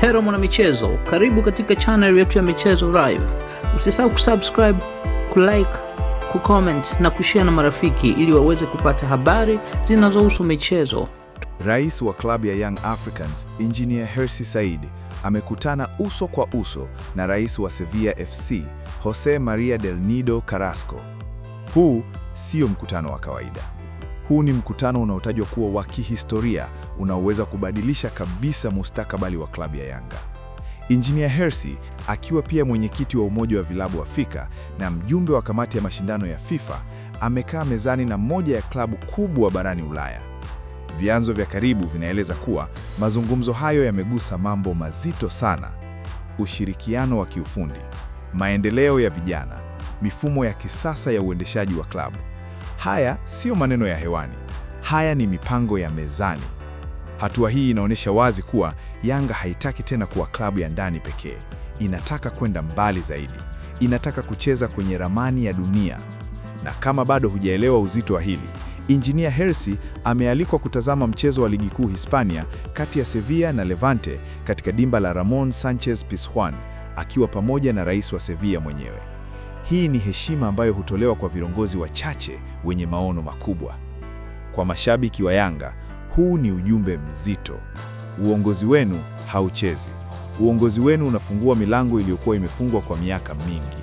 Hello mwana michezo, karibu katika channel yetu ya Michezo Live. Usisahau kusubscribe, kulike, kucomment na kushare na marafiki ili waweze kupata habari zinazohusu michezo. Rais wa klabu ya Young Africans, Engineer Hersi Said, amekutana uso kwa uso na rais wa Sevilla FC, Jose Maria del Nido Carrasco. Huu sio mkutano wa kawaida. Huu ni mkutano unaotajwa kuwa wa kihistoria, unaoweza kubadilisha kabisa mustakabali wa klabu ya Yanga. Engineer Hersi, akiwa pia mwenyekiti wa Umoja wa Vilabu Afrika na mjumbe wa kamati ya mashindano ya FIFA, amekaa mezani na moja ya klabu kubwa barani Ulaya. Vyanzo vya karibu vinaeleza kuwa mazungumzo hayo yamegusa mambo mazito sana: ushirikiano wa kiufundi, maendeleo ya vijana, mifumo ya kisasa ya uendeshaji wa klabu. Haya sio maneno ya hewani, haya ni mipango ya mezani. Hatua hii inaonyesha wazi kuwa Yanga haitaki tena kuwa klabu ya ndani pekee. Inataka kwenda mbali zaidi, inataka kucheza kwenye ramani ya dunia. Na kama bado hujaelewa uzito wa hili, Engineer Hersi amealikwa kutazama mchezo wa Ligi Kuu Hispania kati ya Sevilla na Levante katika dimba la Ramon Sanchez Pizjuan, akiwa pamoja na rais wa Sevilla mwenyewe. Hii ni heshima ambayo hutolewa kwa viongozi wachache wenye maono makubwa. Kwa mashabiki wa Yanga, huu ni ujumbe mzito. Uongozi wenu hauchezi. Uongozi wenu unafungua milango iliyokuwa imefungwa kwa miaka mingi.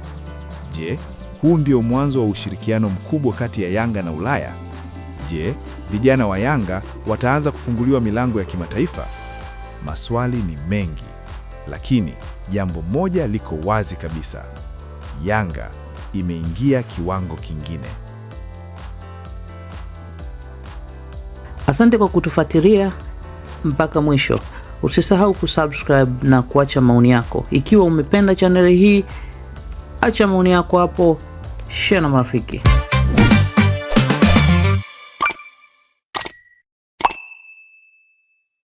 Je, huu ndio mwanzo wa ushirikiano mkubwa kati ya Yanga na Ulaya? Je, vijana wa Yanga wataanza kufunguliwa milango ya kimataifa? Maswali ni mengi, lakini jambo moja liko wazi kabisa: Yanga imeingia kiwango kingine. Asante kwa kutufuatilia mpaka mwisho. Usisahau kusubscribe na kuacha maoni yako. Ikiwa umependa channel hii, acha maoni yako hapo, share na marafiki.